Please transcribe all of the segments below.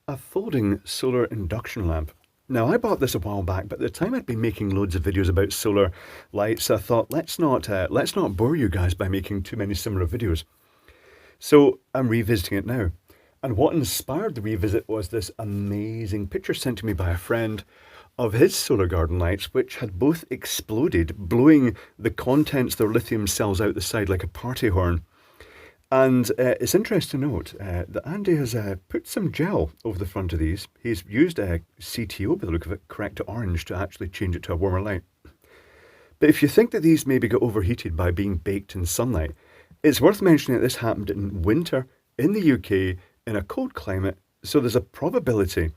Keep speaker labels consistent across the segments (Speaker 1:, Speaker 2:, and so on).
Speaker 1: A folding solar induction lamp. Now, I bought this a while back, but at the time I'd been making loads of videos about solar lights. I thought, let's not bore you guys by making too many similar videos. So I'm revisiting it now. And what inspired the revisit was this amazing picture sent to me by a friend of his solar garden lights, which had both exploded, blowing the contents, their lithium cells out the side like a party horn. And it's interesting to note that Andy has put some gel over the front of these. He's used a CTO, by the look of it, correct to orange, to actually change it to a warmer light. But if you think that these maybe got overheated by being baked in sunlight, it's worth mentioning that this happened in winter in the UK in a cold climate. So there's a probability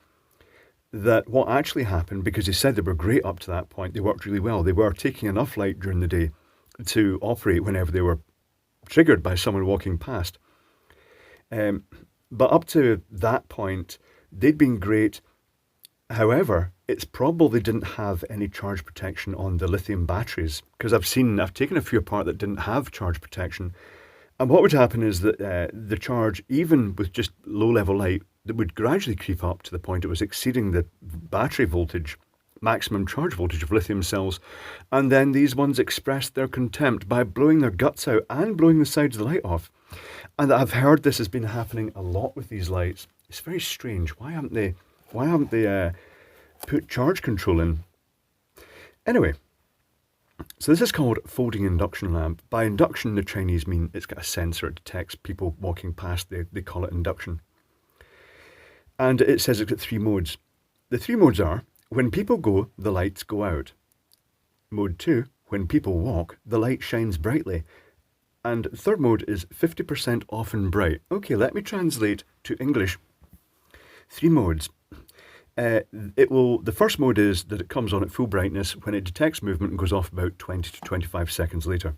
Speaker 1: that what actually happened, because he said they were great up to that point, they worked really well. They were taking enough light during the day to operate whenever they were triggered by someone walking past. But up to that point, they'd been great. However, it's probable they didn't have any charge protection on the lithium batteries, because I've taken a few apart that didn't have charge protection. And what would happen is that the charge, even with just low level light, that would gradually creep up to the point it was exceeding the battery voltage, maximum charge voltage of lithium cells. And then these ones expressed their contempt by blowing their guts out and blowing the sides of the light off. And I've heard this has been happening a lot with these lights. It's very strange. Why haven't they put charge control in? Anyway, so this is called folding induction lamp. By induction, the Chinese mean it's got a sensor. It detects people walking past. They call it induction. And it says it's got 3 modes. The 3 modes are: when people go, the lights go out. Mode 2, when people walk, the light shines brightly. And third mode is 50% off and bright. Okay, let me translate to English. 3 modes. The first mode is that it comes on at full brightness when it detects movement and goes off about 20 to 25 seconds later.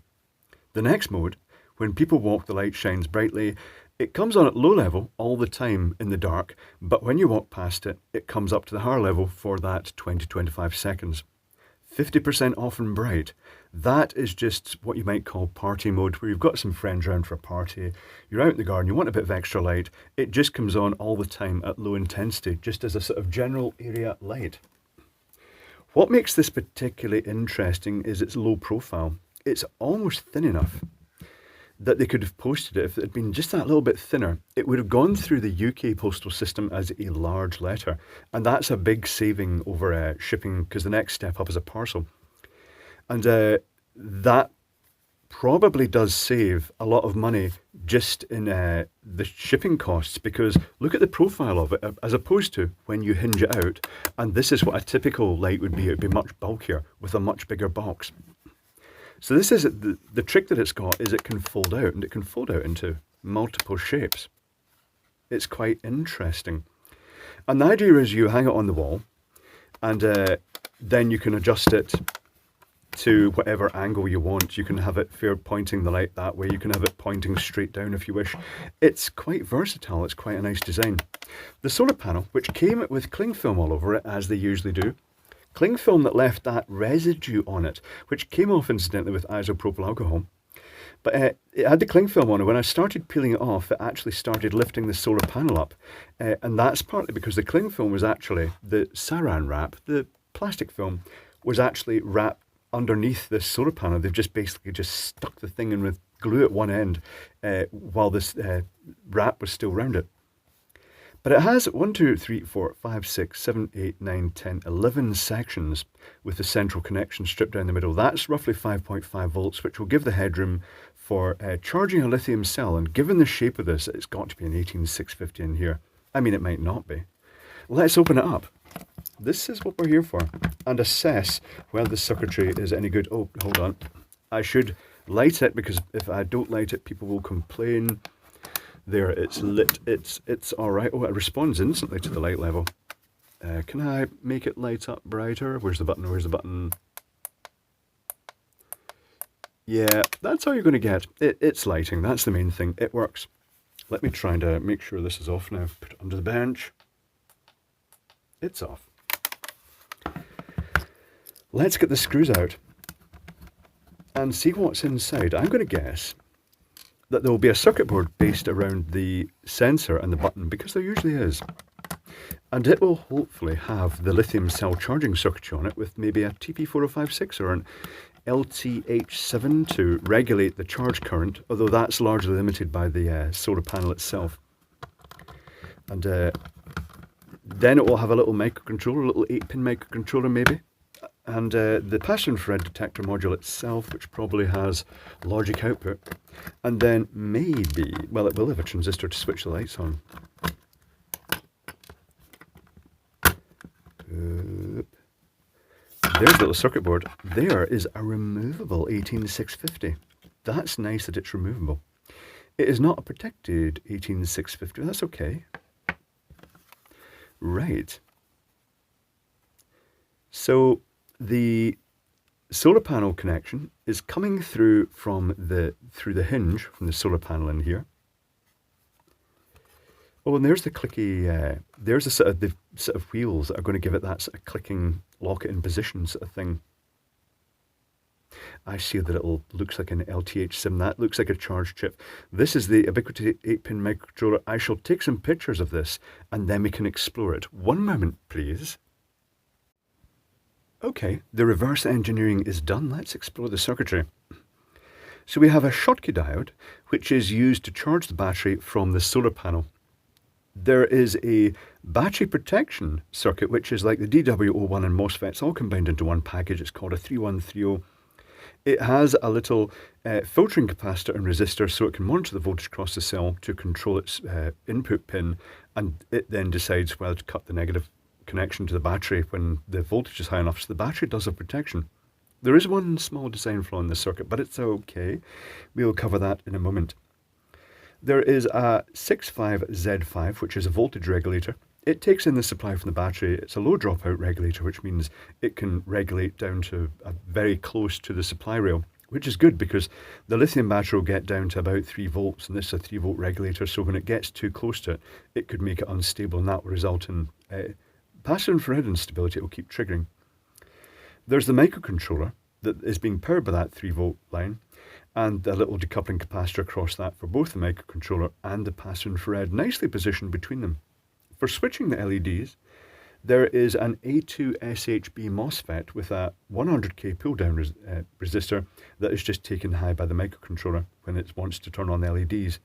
Speaker 1: The next mode, when people walk, the light shines brightly. It comes on at low level all the time in the dark, but when you walk past it, it comes up to the higher level for that 20-25 seconds. 50% off and bright. That is just what you might call party mode, where you've got some friends around for a party, you're out in the garden, you want a bit of extra light, it just comes on all the time at low intensity, just as a sort of general area light. What makes this particularly interesting is its low profile. It's almost thin enough that they could have posted it. If it had been just that little bit thinner, it would have gone through the UK postal system as a large letter. And that's a big saving over shipping, because the next step up is a parcel. And that probably does save a lot of money just in the shipping costs, because look at the profile of it as opposed to when you hinge it out. And this is what a typical light would be. It would be much bulkier with a much bigger box. So this is the trick that it's got, is it can fold out, and it can fold out into multiple shapes. It's quite interesting. And the idea is you hang it on the wall, and then you can adjust it to whatever angle you want. You can have it pointing the light that way. You can have it pointing straight down if you wish. It's quite versatile. It's quite a nice design. The solar panel, which came with cling film all over it, as they usually do, cling film that left that residue on it, which came off incidentally with isopropyl alcohol. But it had the cling film on it. When I started peeling it off, it actually started lifting the solar panel up. And that's partly because the cling film was actually, the saran wrap, the plastic film, was actually wrapped underneath this solar panel. They've just basically just stuck the thing in with glue at one end while this wrap was still round it. But it has 1, 2, 3, 4, 5, 6, 7, 8, 9, 10, 11 sections with the central connection stripped down the middle. That's roughly 5.5 volts, which will give the headroom for charging a lithium cell. And given the shape of this, it's got to be an 18650 in here. I mean, it might not be. Let's open it up. This is what we're here for, and assess whether the circuitry is any good. Oh, hold on. I should light it, because if I don't light it, people will complain. There, it's lit. It's all right. Oh, it responds instantly to the light level. Can I make it light up brighter? Where's the button? Where's the button? Yeah, that's how you're going to get. It's lighting. That's the main thing. It works. Let me try and make sure this is off now. Put it under the bench. It's off. Let's get the screws out and see what's inside. I'm going to guess that there will be a circuit board based around the sensor and the button, because there usually is. And it will hopefully have the lithium cell charging circuitry on it with maybe a TP4056 or an LTH7 to regulate the charge current, although that's largely limited by the solar panel itself. And then it will have a little microcontroller, a little 8-pin microcontroller maybe, and the passive infrared detector module itself, which probably has logic output, and then maybe, well, it will have a transistor to switch the lights on. There's the little circuit board. There is a removable 18650. That's nice that it's removable. It is not a protected 18650. That's okay. Right. So the solar panel connection is coming through from the hinge from the solar panel in here. Oh, and there's the clicky, there's the set of wheels that are going to give it that sort of clicking, lock it in position sort of thing. I see that it looks like an LTH7. That looks like a charge chip. This is the Ubiquiti 8-pin microcontroller. I shall take some pictures of this and then we can explore it. One moment, please. Okay, the reverse engineering is done. Let's explore the circuitry. So we have a Schottky diode, which is used to charge the battery from the solar panel. There is a battery protection circuit, which is like the DW01 and MOSFETs all combined into one package. It's called a 3130. It has a little filtering capacitor and resistor, so it can monitor the voltage across the cell to control its input pin, and it then decides whether to cut the negative connection to the battery when the voltage is high enough, so the battery does have protection. There is one small design flaw in this circuit, but it's okay. We'll cover that in a moment. There is a 65Z5, which is a voltage regulator. It takes in the supply from the battery. It's a low dropout regulator, which means it can regulate down to very close to the supply rail, which is good because the lithium battery will get down to about 3 volts, and this is a 3-volt regulator, so when it gets too close to it, it could make it unstable, and that will result in passive infrared instability. It will keep triggering. There's the microcontroller that is being powered by that 3-volt line, and a little decoupling capacitor across that for both the microcontroller and the passive infrared, nicely positioned between them. For switching the LEDs, there is an A2SHB MOSFET with a 100k pull-down resistor that is just taken high by the microcontroller when it wants to turn on the LEDs.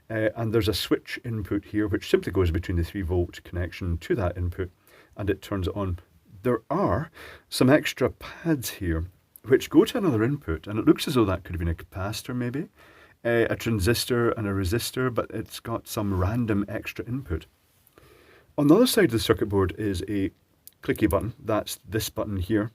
Speaker 1: And there's a switch input here, which simply goes between the 3-volt connection to that input, and it turns it on. There are some extra pads here which go to another input, and it looks as though that could have been a capacitor maybe, a transistor and a resistor, but it's got some random extra input. On the other side of the circuit board is a clicky button. That's this button here.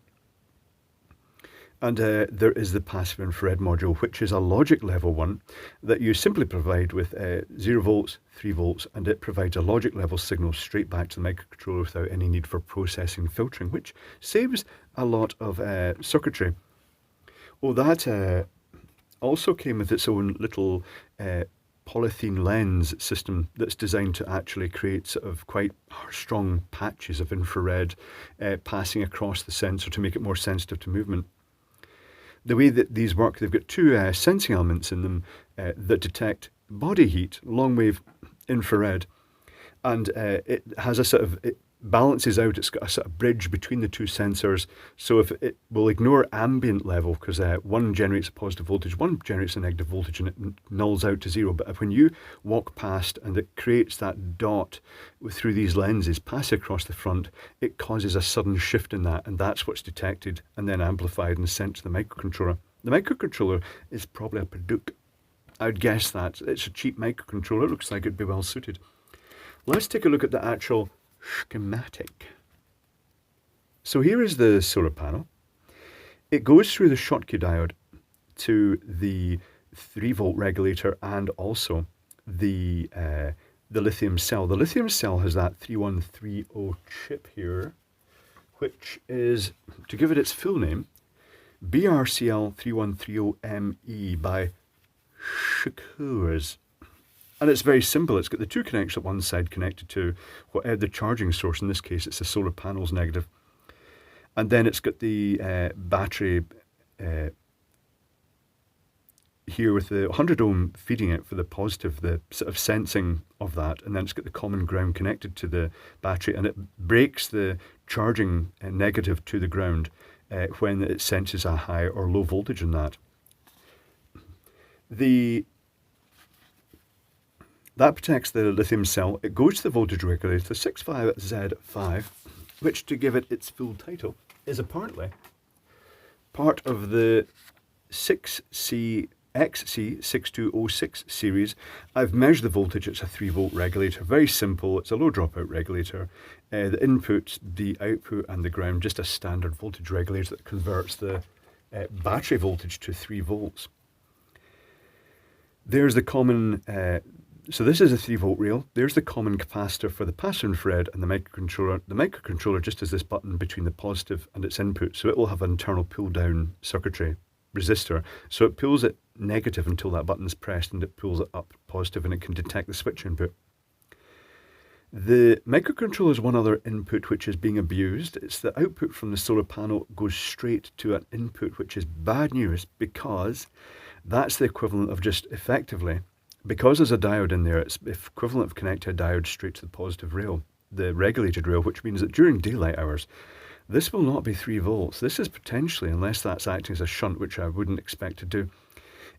Speaker 1: And there is the passive infrared module, which is a logic level one that you simply provide with 0 volts, 3 volts, and it provides a logic level signal straight back to the microcontroller without any need for processing and filtering, which saves a lot of circuitry. Oh, that also came with its own little polythene lens system that's designed to actually create sort of quite strong patches of infrared passing across the sensor to make it more sensitive to movement. The way that these work, they've got 2 sensing elements in them that detect body heat, long wave infrared, and it has a sort of, it balances out, it's got a sort of bridge between the 2 sensors, so if it will ignore ambient level, because one generates a positive voltage, one generates a negative voltage, and it nulls out to 0, but when you walk past and it creates that dot through these lenses passing across the front, it causes a sudden shift in that, and that's what's detected and then amplified and sent to the microcontroller. The microcontroller is probably a Purdue. I would guess that. It's a cheap microcontroller. It looks like it'd be well suited. Let's take a look at the actual schematic. So here is the solar panel. It goes through the Schottky diode to the 3-volt regulator and also the lithium cell. The lithium cell has that 3130 chip here, which is, to give it its full name, BRCL3130ME by Schematic. And it's very simple. It's got the 2 connections at one side connected to the charging source. In this case, it's the solar panel's negative. And then it's got the battery here with the 100 ohm feeding it for the positive, the sort of sensing of that, and then it's got the common ground connected to the battery, and it breaks the charging negative to the ground when it senses a high or low voltage in that. That protects the lithium cell. It goes to the voltage regulator, the 65Z5, which, to give it its full title, is apparently part of the 6XC6206 series. I've measured the voltage. It's a 3-volt regulator. Very simple. It's a low dropout regulator. The input, the output, and the ground, just a standard voltage regulator that converts the battery voltage to 3 volts. There's the common... So this is a 3-volt rail. There's the common capacitor for the passive infrared and the microcontroller. The microcontroller just has this button between the positive and its input, so it will have an internal pull-down circuitry resistor. So it pulls it negative until that button is pressed, and it pulls it up positive, and it can detect the switch input. The microcontroller is one other input which is being abused. It's the output from the solar panel goes straight to an input, which is bad news, because that's the equivalent of just effectively... Because there's a diode in there, it's equivalent of connecting a diode straight to the positive rail, the regulated rail, which means that during daylight hours, this will not be 3 volts. This is potentially, unless that's acting as a shunt, which I wouldn't expect to do,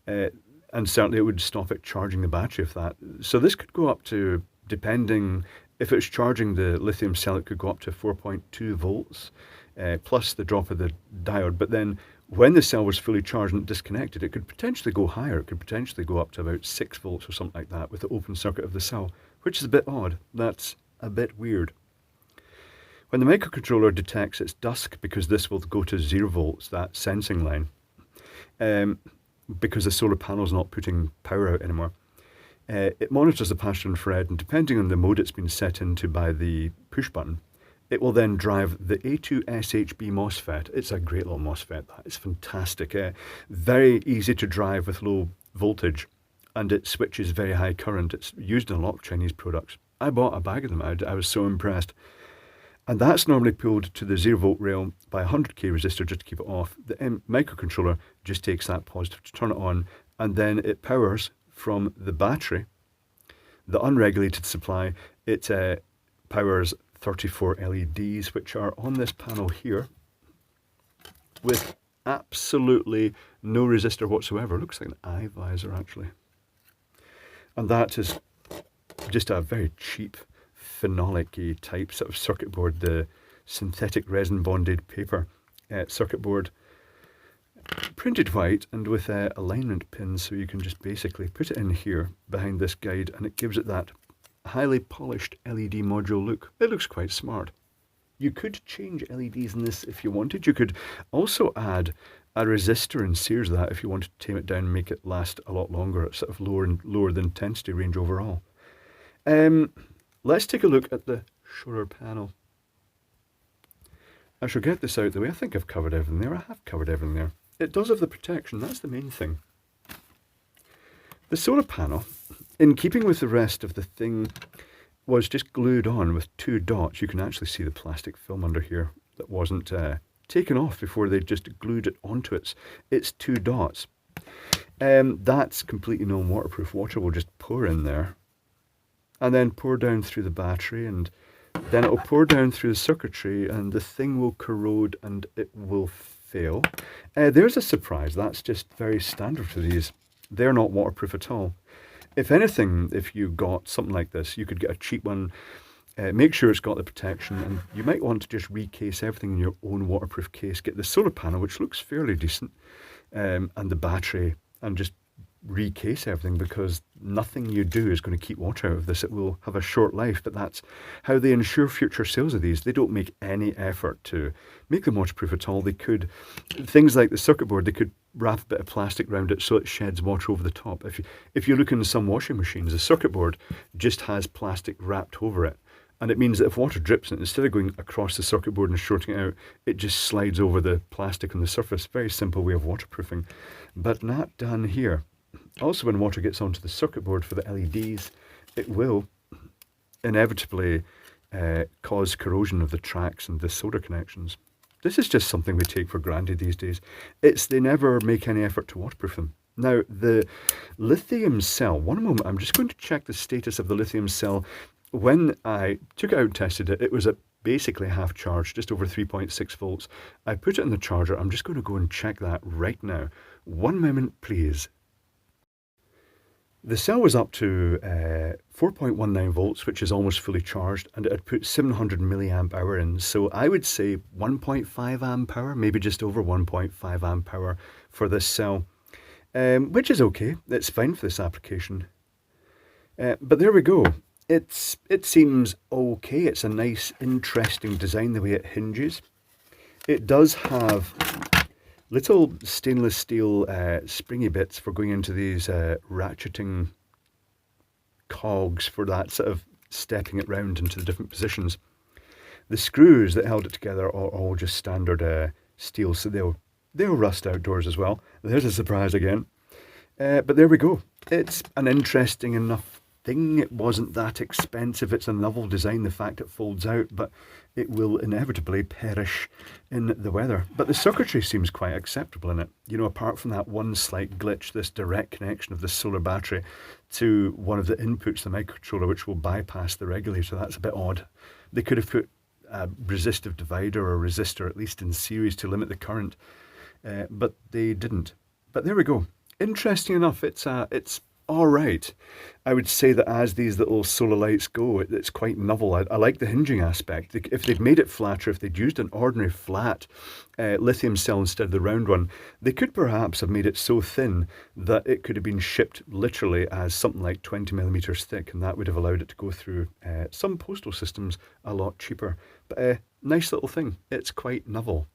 Speaker 1: and certainly it would stop it charging the battery if that. So this could go up to, depending, if it's charging the lithium cell, it could go up to 4.2 volts, plus the drop of the diode. But then when the cell was fully charged and disconnected, it could potentially go higher. It could potentially go up to about 6 volts or something like that with the open circuit of the cell, which is a bit odd. That's a bit weird. When the microcontroller detects it's dusk, because this will go to 0 volts, that sensing line, because the solar panel is not putting power out anymore, it monitors the passive infrared, and depending on the mode it's been set into by the push button, it will then drive the A2SHB MOSFET. It's a great little MOSFET. That is fantastic. Very easy to drive with low voltage, and it switches very high current. It's used in a lot of Chinese products. I bought a bag of them. I was so impressed. And that's normally pulled to the 0 volt rail by a 100k resistor just to keep it off. The microcontroller just takes that positive to turn it on, and then it powers from the battery, the unregulated supply. It powers 34 LEDs, which are on this panel here with absolutely no resistor whatsoever. Looks like an eye visor, actually. And that is just a very cheap phenolic-y type sort of circuit board, the synthetic resin bonded paper circuit board, printed white and with alignment pins, so you can just basically put it in here behind this guide, and it gives it that highly polished LED module look. It looks quite smart. You could change LEDs in this if you wanted. You could also add a resistor and series that if you wanted to tame it down and make it last a lot longer at sort of lower the intensity range overall. Let's take a look at the solar panel. I shall get this out of the way. I think I've covered everything there. I have covered everything there. It does have the protection. That's the main thing. The solar panel, in keeping with the rest of the thing, was just glued on with 2 dots. You can actually see the plastic film under here that wasn't taken off before they just glued it onto its 2 dots. That's completely non-waterproof. Water will just pour in there and then pour down through the battery, and then it will pour down through the circuitry, and the thing will corrode and it will fail. There's a surprise. That's just very standard for these. They're not waterproof at all. If anything, if you got something like this, you could get a cheap one. Make sure it's got the protection, and you might want to just recase everything in your own waterproof case. Get the solar panel, which looks fairly decent, and the battery, and just recase everything, because nothing you do is going to keep water out of this. It will have a short life, but that's how they ensure future sales of these. They don't make any effort to make them waterproof at all. They could, things like the circuit board, they could wrap a bit of plastic around it so it sheds water over the top. If you look in some washing machines, the circuit board just has plastic wrapped over it, and it means that if water drips in it, instead of going across the circuit board and shorting it out, it just slides over the plastic on the surface. Very simple way of waterproofing, but not done here. Also, when water gets onto the circuit board for the LEDs, it will inevitably cause corrosion of the tracks and the solder connections. This is just something we take for granted these days. They never make any effort to waterproof them. Now, the lithium cell, one moment, I'm just going to check the status of the lithium cell. When I took it out and tested it, it was at basically half charged, just over 3.6 volts. I put it in the charger. I'm just going to go and check that right now. One moment, please. The cell was up to 4.19 volts, which is almost fully charged, and it had put 700 milliamp hour in. So I would say 1.5 amp hour, maybe just over 1.5 amp hour for this cell, which is okay. It's fine for this application. But there we go. It seems okay. It's a nice, interesting design, the way it hinges. It does have little stainless steel springy bits for going into these ratcheting cogs for that sort of stepping it round into the different positions. The screws that held it together are all just standard steel, so they'll rust outdoors as well. There's a surprise again. But there we go. It's an interesting enough thing. It wasn't that expensive. It's a novel design, the fact it folds out, but it will inevitably perish in the weather. But the circuitry seems quite acceptable in it. You know, apart from that one slight glitch, this direct connection of the solar battery to one of the inputs, the microcontroller, which will bypass the regulator. That's a bit odd. They could have put a resistive divider or resistor, at least in series, to limit the current, but they didn't. But there we go. Interesting enough, it's all right. I would say that as these little solar lights go, it's quite novel. I like the hinging aspect. If they'd made it flatter, if they'd used an ordinary flat lithium cell instead of the round one, they could perhaps have made it so thin that it could have been shipped literally as something like 20 millimeters thick, and that would have allowed it to go through some postal systems a lot cheaper. But nice little thing. It's quite novel.